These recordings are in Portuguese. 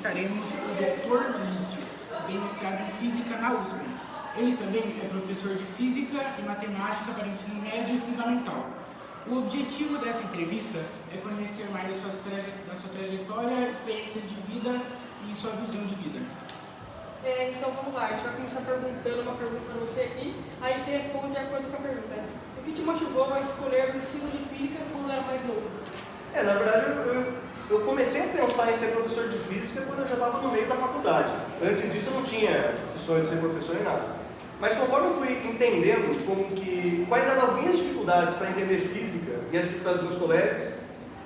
entrevistaremos o Dr. Lício, que tem mestrado em Física na USP. Ele também é professor de Física e Matemática para o ensino médio e fundamental. O objetivo dessa entrevista é conhecer mais da sua trajetória, experiências de vida e sua visão de vida. Então vamos lá, a gente vai começar perguntando uma pergunta para você aqui, aí você responde de acordo com a pergunta. O que te motivou a escolher o ensino de Física quando era mais novo? Na verdade, eu comecei a pensar em ser professor de Física quando eu já estava no meio da faculdade. Antes disso eu não tinha esse sonho de ser professor nem nada. Mas conforme eu fui entendendo quais eram as minhas dificuldades para entender Física e as dificuldades dos meus colegas,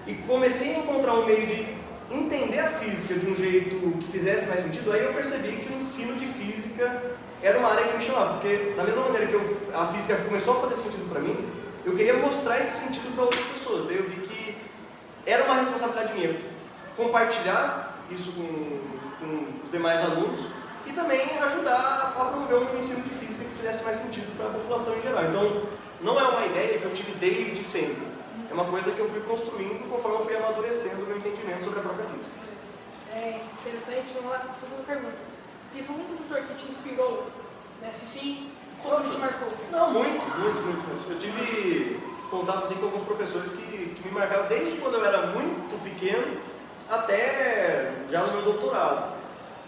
e comecei a encontrar um meio de entender a Física de um jeito que fizesse mais sentido, aí eu percebi que o ensino de Física era uma área que me chamava, porque da mesma maneira que a Física começou a fazer sentido para mim, eu queria mostrar esse sentido para outras pessoas. Daí eu vi que era uma responsabilidade minha compartilhar isso com os demais alunos e também ajudar a promover um ensino de Física que fizesse mais sentido para a população em geral. Então, não é uma ideia que eu tive desde sempre. É uma coisa que eu fui construindo conforme eu fui amadurecendo o meu entendimento sobre a própria Física. Interessante. Vamos lá, segunda pergunta. Teve algum professor que te inspirou, né? Se sim, como te marcou? Não, muitos. Eu tive contato assim, com alguns professores que me marcaram desde quando eu era muito pequeno até já no meu doutorado.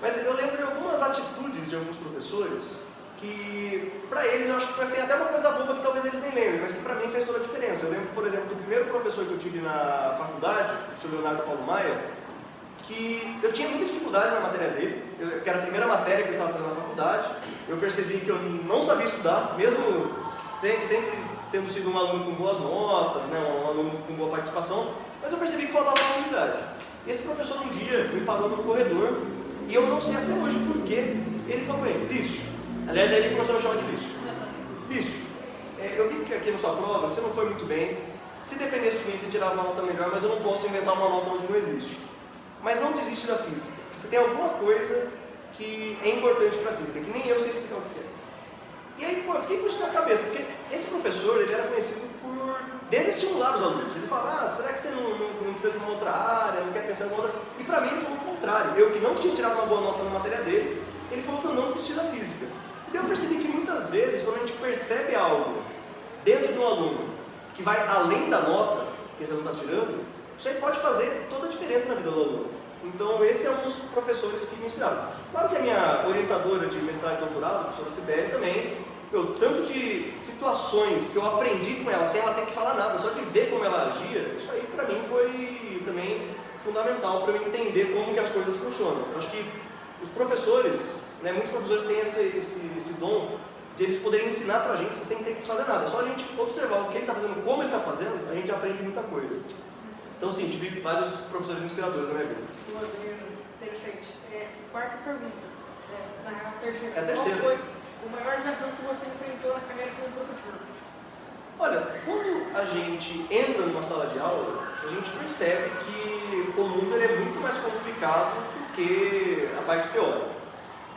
Mas eu lembro de algumas atitudes de alguns professores que, para eles, eu acho que foi assim, até uma coisa boba que talvez eles nem lembrem, mas que para mim fez toda a diferença. Eu lembro, por exemplo, do primeiro professor que eu tive na faculdade, o professor Leonardo Paulo Maia, que eu tinha muita dificuldade na matéria dele, que era a primeira matéria que eu estava fazendo na faculdade. Eu percebi que eu não sabia estudar, mesmo sempre tendo sido um aluno com boas notas, né, um aluno com boa participação, mas eu percebi que faltava habilidade. Esse professor um dia me parou no corredor e eu não sei até hoje por que ele falou para mim, Lício. Aliás, aí ele começou a me chamar de Lício. Lício, eu vi que aqui na sua prova você não foi muito bem. Se dependesse de mim, você tirava uma nota melhor, mas eu não posso inventar uma nota onde não existe. Mas não desiste da Física. Você tem alguma coisa que é importante para a Física, que nem eu sei explicar o que é. E aí, eu fiquei com isso na cabeça, porque esse professor, ele era conhecido por desestimular os alunos. Ele falava, será que você não precisa de uma outra área, não quer pensar em uma outra... E para mim ele falou o contrário. Eu que não tinha tirado uma boa nota na matéria dele, ele falou que eu não desisti da Física. E daí eu percebi que muitas vezes, quando a gente percebe algo dentro de um aluno que vai além da nota que esse aluno está tirando, isso aí pode fazer toda a diferença na vida do aluno. Então esse é um dos professores que me inspiraram. Claro que a minha orientadora de mestrado e doutorado, a professora Sibeli, também, tanto de situações que eu aprendi com ela, sem ela ter que falar nada, só de ver como ela agia, isso aí para mim foi também fundamental para eu entender como que as coisas funcionam. Eu acho que os professores, né, muitos professores têm esse dom de eles poderem ensinar pra gente sem ter que fazer nada. Só a gente observar o que ele está fazendo, como ele está fazendo, a gente aprende muita coisa. Então sim, tive vários professores inspiradores na minha vida. Interessante. Quarta pergunta. Na terceira. É a terceira. Qual foi o maior desafio que você enfrentou na carreira como professor? Olha, quando a gente entra numa sala de aula, a gente percebe que o mundo ele é muito mais complicado do que a parte teórica.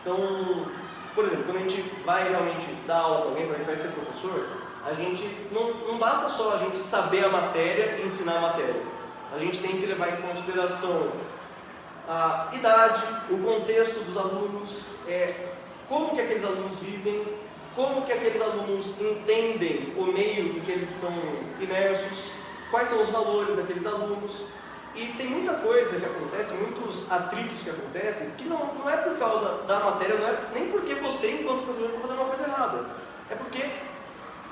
Então, por exemplo, quando a gente vai realmente dar aula para alguém, quando a gente vai ser professor, a gente não basta só a gente saber a matéria e ensinar a matéria. A gente tem que levar em consideração a idade, o contexto dos alunos, como que aqueles alunos vivem, como que aqueles alunos entendem o meio em que eles estão imersos, quais são os valores daqueles alunos. E tem muita coisa que acontece, muitos atritos que acontecem, que não é por causa da matéria, não é nem porque você, enquanto professor, está fazendo uma coisa errada. É porque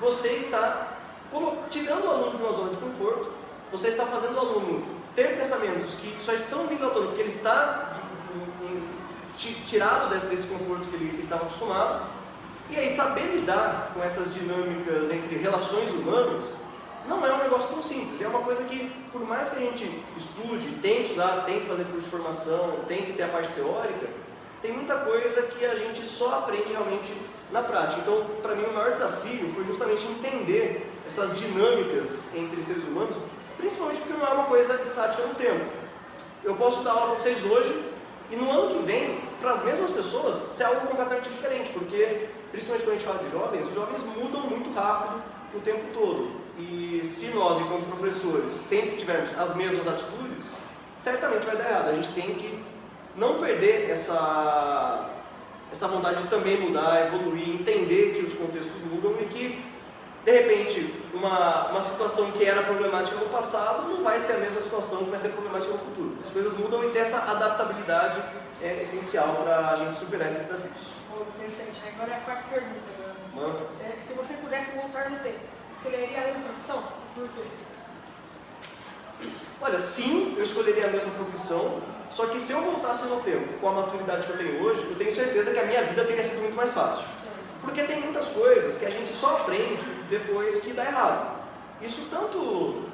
você está tirando o aluno de uma zona de conforto, você está fazendo o aluno ter pensamentos que só estão vindo à tona porque ele está tirado desse conforto que ele estava acostumado. E aí saber lidar com essas dinâmicas entre relações humanas não é um negócio tão simples. É uma coisa que, por mais que a gente estude, tem que estudar, tem que fazer curso de formação, tem que ter a parte teórica, tem muita coisa que a gente só aprende realmente na prática. Então, para mim, o maior desafio foi justamente entender essas dinâmicas entre seres humanos, principalmente porque não é uma coisa estática no tempo. Eu posso dar aula para vocês hoje e no ano que vem, para as mesmas pessoas, ser algo completamente diferente, porque, principalmente quando a gente fala de jovens, os jovens mudam muito rápido o tempo todo. E se nós, enquanto professores, sempre tivermos as mesmas atitudes, certamente vai dar errado. A gente tem que não perder essa vontade de também mudar, evoluir, entender que os contextos mudam e que, de repente, uma situação que era problemática no passado não vai ser a mesma situação que vai ser problemática no futuro. As coisas mudam e ter essa adaptabilidade é essencial para a gente superar esses desafios. Interessante. Agora a quarta pergunta. Mano. Se você pudesse voltar no tempo, escolheria a mesma profissão? Por quê? Olha, sim, eu escolheria a mesma profissão, só que se eu voltasse no tempo com a maturidade que eu tenho hoje, eu tenho certeza que a minha vida teria sido muito mais fácil. Porque tem muitas coisas que a gente só aprende depois que dá errado. Isso tanto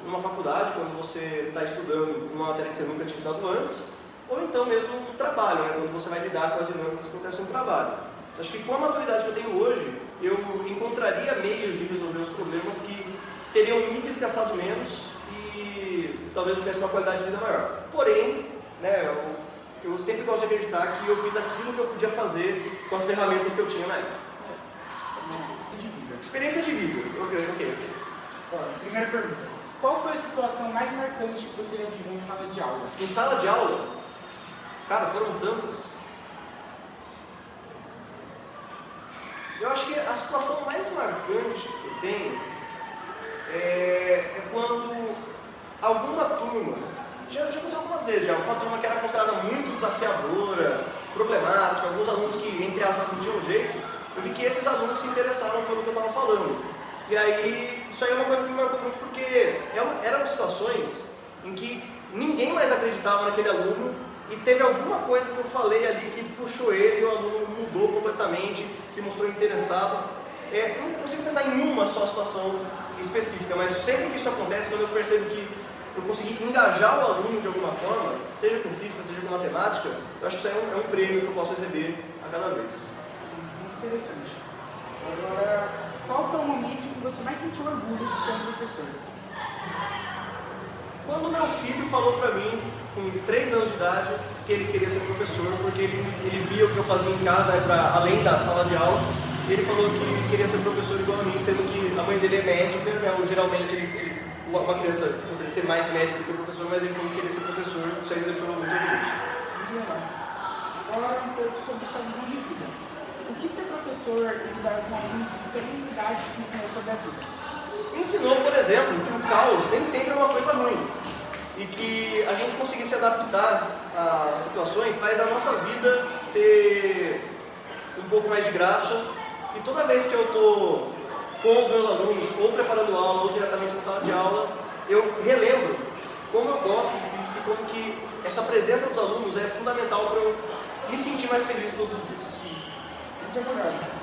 numa faculdade, quando você está estudando uma matéria que você nunca tinha estudado antes, ou então mesmo no trabalho, né, quando você vai lidar com as dinâmicas que acontecem no trabalho. Acho que com a maturidade que eu tenho hoje, eu encontraria meios de resolver os problemas que teriam me desgastado menos e talvez eu tivesse uma qualidade de vida maior. Porém, né, eu sempre gosto de acreditar que eu fiz aquilo que eu podia fazer com as ferramentas que eu tinha na época. Experiência de vida. Ok. Primeira pergunta. Qual foi a situação mais marcante que você já viveu em sala de aula? Em sala de aula? Cara, foram tantas. Eu acho que a situação mais marcante que eu tenho é quando alguma turma, já aconteceu algumas vezes, alguma turma que era considerada muito desafiadora, problemática, alguns alunos que, entre aspas, não tinham jeito, eu vi que esses alunos se interessaram pelo que eu estava falando. E aí, isso aí é uma coisa que me marcou muito porque eram situações em que ninguém mais acreditava naquele aluno e teve alguma coisa que eu falei ali que puxou ele e o aluno mudou completamente, se mostrou interessado. Eu não consigo pensar em uma só situação específica, mas sempre que isso acontece, quando eu percebo que eu consegui engajar o aluno de alguma forma, seja com física, seja com matemática, eu acho que isso aí é um prêmio que eu posso receber a cada vez. Muito interessante. Agora, qual foi o momento que você mais sentiu orgulho de ser um professor? Quando meu filho falou pra mim, com 3 anos de idade, que ele queria ser professor, porque ele via o que eu fazia em casa, além da sala de aula, ele falou que queria ser professor igual a mim, sendo que a mãe dele é médica, né? Geralmente uma criança gostaria de ser mais médico do que professor, mas ele falou que queria ser professor, isso aí me deixou muito orgulhoso. Muito legal. Agora um pouco sobre sua visão de vida. O que ser professor e lidar com alunos de diferentes idades te ensinou sobre a vida? Me ensinou, por exemplo, que o caos nem sempre é uma coisa ruim e que a gente conseguir se adaptar a situações faz a nossa vida ter um pouco mais de graça. E toda vez que eu estou com os meus alunos, ou preparando aula, ou diretamente na sala de aula, eu relembro como eu gosto de física e como que essa presença dos alunos é fundamental para eu me sentir mais feliz todos os dias. Muito obrigado.